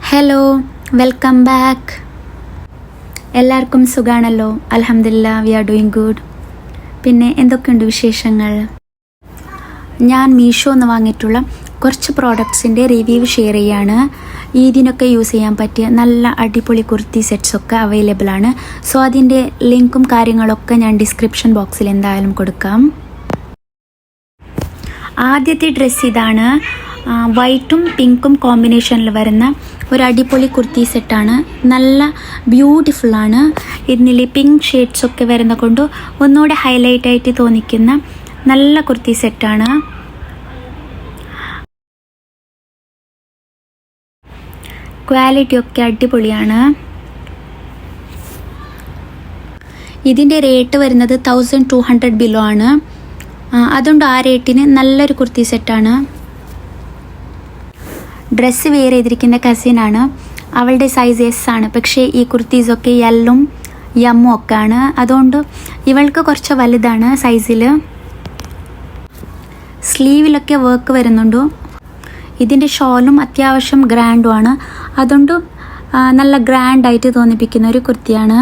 Hello, welcome back. എല്ലാവർക്കും സുഖാണല്ലോ? അൽഹംദുലില്ലാ, വി ആർ ഡൂയിങ് ഗുഡ്. പിന്നെ എന്തൊക്കെയുണ്ട് വിശേഷങ്ങൾ? ഞാൻ മീഷോ എന്ന് വാങ്ങിയിട്ടുള്ള കുറച്ച് പ്രോഡക്ട്സിൻ്റെ റിവ്യൂ ഷെയർ ചെയ്യാണ്. ഈദിനൊക്കെ യൂസ് ചെയ്യാൻ പറ്റിയ നല്ല അടിപൊളി കുർത്തി സെറ്റ്സൊക്കെ അവൈലബിൾ ആണ്. സോ അതിൻ്റെ ലിങ്കും കാര്യങ്ങളൊക്കെ ഞാൻ ഡിസ്ക്രിപ്ഷൻ ബോക്സിൽ എന്തായാലും കൊടുക്കാം. ആദ്യത്തെ ഡ്രസ്സ് ഇതാണ്. വൈറ്റും പിങ്കും കോമ്പിനേഷനിൽ വരുന്ന ഒരു അടിപൊളി കുർത്തി സെറ്റാണ്. നല്ല ബ്യൂട്ടിഫുള്ളാണ്. ഇതിൽ പിങ്ക് ഷെയ്ഡ്സൊക്കെ വരുന്ന കൊണ്ട് ഒന്നുകൂടെ ഹൈലൈറ്റ് ആയിട്ട് തോന്നിക്കുന്ന നല്ല കുർത്തി സെറ്റാണ്. ക്വാളിറ്റി ഒക്കെ അടിപൊളിയാണ്. ഇതിൻ്റെ റേറ്റ് വരുന്നത് 1200 ബിലോ ആണ്. അതുകൊണ്ട് ആ റേറ്റിന് നല്ലൊരു കുർത്തി സെറ്റാണ്. ഡ്രസ്സ് വെയർ ചെയ്തിരിക്കുന്ന കസിനാണ്. അവളുടെ സൈസ് എസ് ആണ്. പക്ഷേ ഈ കുർത്തീസൊക്കെ എല്ലും എമ്മും ഒക്കെ ആണ്. അതുകൊണ്ട് ഇവൾക്ക് കുറച്ച് വലുതാണ് സൈസിൽ. സ്ലീവിലൊക്കെ വർക്ക് വരുന്നുണ്ട്. ഇതിൻ്റെ ഷോളും അത്യാവശ്യം ഗ്രാൻഡുമാണ്. അതുകൊണ്ട് നല്ല ഗ്രാൻഡായിട്ട് തോന്നിപ്പിക്കുന്ന ഒരു കുർത്തിയാണ്.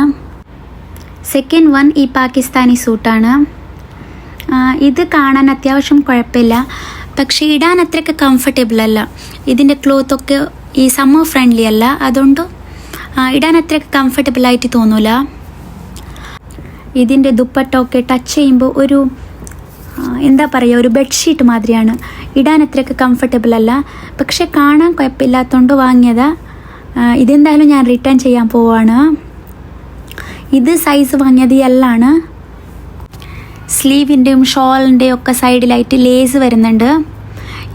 സെക്കൻഡ് വൺ ഈ പാകിസ്ഥാനി സൂട്ടാണ്. ഇത് കാണാൻ അത്യാവശ്യം കുഴപ്പമില്ല, പക്ഷേ ഇടാൻ അത്രയ്ക്ക് കംഫർട്ടബിൾ അല്ല. ഇതിൻ്റെ ക്ലോത്തൊക്കെ ഈ സമ്മർ ഫ്രണ്ട്ലി അല്ല. അതുകൊണ്ട് ഇടാൻ അത്രയ്ക്ക് കംഫർട്ടബിളായിട്ട് തോന്നില്ല. ഇതിൻ്റെ ദുപ്പട്ടൊക്കെ ടച്ച് ചെയ്യുമ്പോൾ ഒരു എന്താ പറയുക, ഒരു ബെഡ്ഷീറ്റ് മാതിരിയാണ്. ഇടാൻ അത്രയ്ക്ക് കംഫർട്ടബിൾ അല്ല, പക്ഷെ കാണാൻ കുഴപ്പമില്ലാത്തതുകൊണ്ട് വാങ്ങിയതാ. ഇതെന്തായാലും ഞാൻ റിട്ടേൺ ചെയ്യാൻ പോവാണ്. ഇത് സൈസ് വാങ്ങിയത് എല്ലാണ്. സ്ലീവിൻ്റെയും ഷോളിൻ്റെയും ഒക്കെ സൈഡിലായിട്ട് ലേസ് വരുന്നുണ്ട്.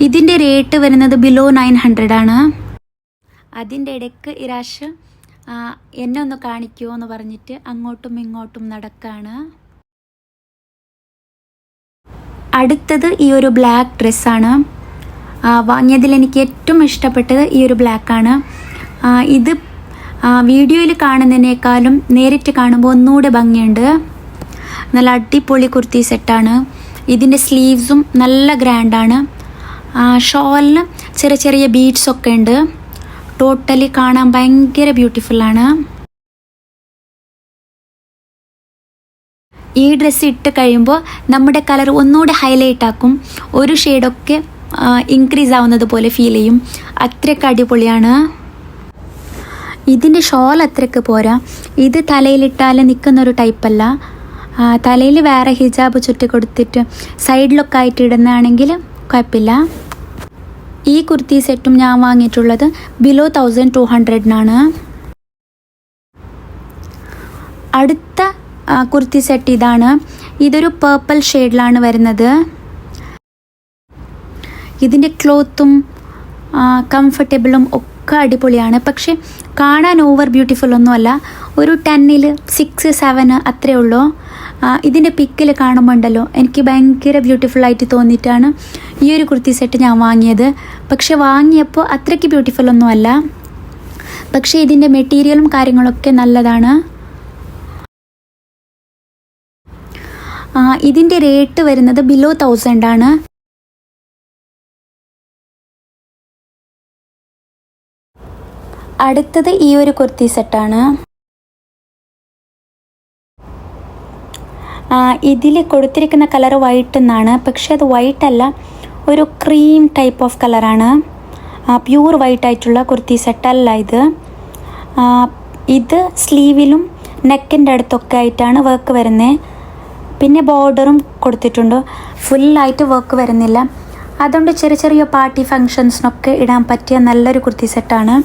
ഇതിൻ്റെ റേറ്റ് വരുന്നത് ബിലോ 900 ആണ്. അതിൻ്റെ ഇടയ്ക്ക് ഇറാഷ് എന്നെ ഒന്ന് കാണിക്കുമോ എന്ന് പറഞ്ഞിട്ട് അങ്ങോട്ടും ഇങ്ങോട്ടും നടക്കുകയാണ്. അടുത്തത് ഈ ഒരു ബ്ലാക്ക് ഡ്രസ്സാണ്. വാങ്ങിയതിൽ എനിക്ക് ഏറ്റവും ഇഷ്ടപ്പെട്ടത് ഈ ഒരു ബ്ലാക്കാണ്. ഇത് വീഡിയോയിൽ കാണുന്നതിനേക്കാളും നേരിട്ട് കാണുമ്പോൾ ഒന്നുകൂടെ ഭംഗിയുണ്ട്. നല്ല അടിപൊളി കുർത്തി സെറ്റാണ്. ഇതിൻ്റെ സ്ലീവ്സും നല്ല ഗ്രാൻഡാണ്. ഷോളിൽ ചെറിയ ചെറിയ ബീഡ്സൊക്കെ ഉണ്ട്. ടോട്ടലി കാണാൻ ഭയങ്കര ബ്യൂട്ടിഫുള്ളാണ്. ഈ ഡ്രസ്സ് ഇട്ട് കഴിയുമ്പോൾ നമ്മുടെ കളർ ഒന്നുകൂടെ ഹൈലൈറ്റ് ആക്കും. ഒരു ഷെയ്ഡൊക്കെ ഇൻക്രീസ് ആവുന്നത് പോലെ ഫീൽ ചെയ്യും. അത്രയ്ക്ക് അടിപൊളിയാണ്. ഇതിൻ്റെ ഷോൾ അത്രയ്ക്ക് പോരാ. ഇത് തലയിലിട്ടാൽ നിൽക്കുന്നൊരു ടൈപ്പല്ല. തലയിൽ വേറെ ഹിജാബ് ചുറ്റി കൊടുത്തിട്ട് സൈഡിലൊക്കെ ആയിട്ട് ഇടുന്നതാണെങ്കിൽ കുഴപ്പമില്ല. ഈ കുർത്തി സെറ്റും ഞാൻ വാങ്ങിയിട്ടുള്ളത് ബിലോ 1200 അടുത്ത കുർത്തി സെറ്റ് ഇതാണ്. ഇതൊരു പേർപ്പിൾ ഷെയ്ഡിലാണ് വരുന്നത്. ഇതിൻ്റെ ക്ലോത്തും കംഫർട്ടബിളും ഒക്കെ അടിപൊളിയാണ്. പക്ഷെ കാണാൻ ഓവർ ബ്യൂട്ടിഫുൾ ഒന്നുമല്ല. ഒരു 10ൽ 6, 7 അത്രയേ ഉള്ളൂ. ഇതിൻ്റെ പിക്കിൽ കാണുമ്പോൾ ഉണ്ടല്ലോ, എനിക്ക് ഭയങ്കര ബ്യൂട്ടിഫുള്ളായിട്ട് തോന്നിയിട്ടാണ് ഈ ഒരു കുർത്തി സെറ്റ് ഞാൻ വാങ്ങിയത്. പക്ഷെ വാങ്ങിയപ്പോൾ അത്രയ്ക്ക് ബ്യൂട്ടിഫുൾ ഒന്നുമല്ല. പക്ഷേ ഇതിൻ്റെ മെറ്റീരിയലും കാര്യങ്ങളൊക്കെ നല്ലതാണ്. ഇതിൻ്റെ റേറ്റ് വരുന്നത് ബിലോ 1000 ആണ്. അടുത്തത് ഈ ഒരു കുർത്തി സെറ്റാണ്. ഇതിൽ കൊടുത്തിരിക്കുന്ന കളർ വൈറ്റ് എന്നാണ്, പക്ഷേ അത് വൈറ്റ് അല്ല, ഒരു ക്രീം ടൈപ്പ് ഓഫ് കളറാണ്. പ്യൂർ വൈറ്റ് ആയിട്ടുള്ള കുർത്തി സെറ്റല്ല ഇത്. ഇത് സ്ലീവിലും നെക്കിൻ്റെ അടുത്തൊക്കെ ആയിട്ടാണ് വർക്ക് വരുന്നത്. പിന്നെ ബോർഡറും കൊടുത്തിട്ടുണ്ട്. ഫുള്ളായിട്ട് വർക്ക് വരുന്നില്ല. അതുകൊണ്ട് ചെറിയ ചെറിയ പാർട്ടി ഫങ്ഷൻസിനൊക്കെ ഇടാൻ പറ്റിയ നല്ലൊരു കുർത്തി സെറ്റാണ്.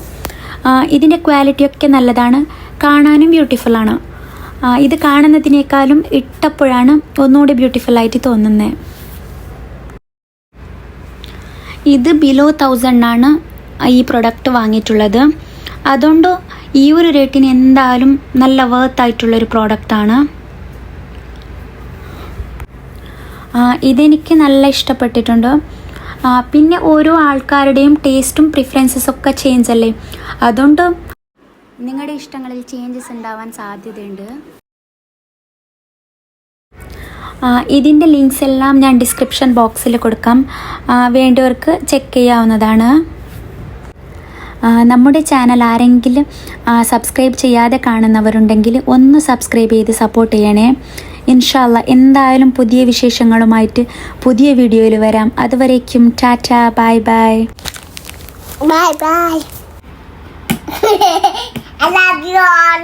ഇതിൻ്റെ ക്വാളിറ്റിയൊക്കെ നല്ലതാണ്. കാണാനും ബ്യൂട്ടിഫുള്ളാണ്. ഇത് കാണുന്നതിനേക്കാളും ഇട്ടപ്പോഴാണ് ഒന്നുകൂടി ബ്യൂട്ടിഫുള്ളായിട്ട് തോന്നുന്നത്. ഇത് ബിലോ 1000 ഈ പ്രൊഡക്റ്റ് വാങ്ങിയിട്ടുള്ളത്. അതുകൊണ്ട് ഈ ഒരു റേറ്റിന് എന്തായാലും നല്ല വർത്തായിട്ടുള്ളൊരു പ്രോഡക്റ്റാണ്. ഇതെനിക്ക് നല്ല ഇഷ്ടപ്പെട്ടിട്ടുണ്ട്. പിന്നെ ഓരോ ആൾക്കാരുടെയും ടേസ്റ്റും പ്രിഫറൻസസൊക്കെ ചേഞ്ച് അല്ലേ. അതുകൊണ്ട് നിങ്ങളുടെ ഇഷ്ടങ്ങളിൽ ചേഞ്ചസ് ഉണ്ടാവാൻ സാധ്യതയുണ്ട്. ഇതിൻ്റെ ലിങ്ക്സ് എല്ലാം ഞാൻ ഡിസ്ക്രിപ്ഷൻ ബോക്സിൽ കൊടുക്കാം. വേണ്ടവർക്ക് ചെക്ക് ചെയ്യാവുന്നതാണ്. നമ്മുടെ ചാനൽ ആരെങ്കിലും സബ്സ്ക്രൈബ് ചെയ്യാതെ കാണുന്നവരുണ്ടെങ്കിൽ ഒന്ന് സബ്സ്ക്രൈബ് ചെയ്ത് സപ്പോർട്ട് ചെയ്യണേ. ഇൻഷാ അല്ലാ എന്തായാലും പുതിയ വിശേഷങ്ങളുമായിട്ട് പുതിയ വീഡിയോയിൽ വരാം. അതുവരേക്കും Tata, bye bye. Bye bye. I love you all.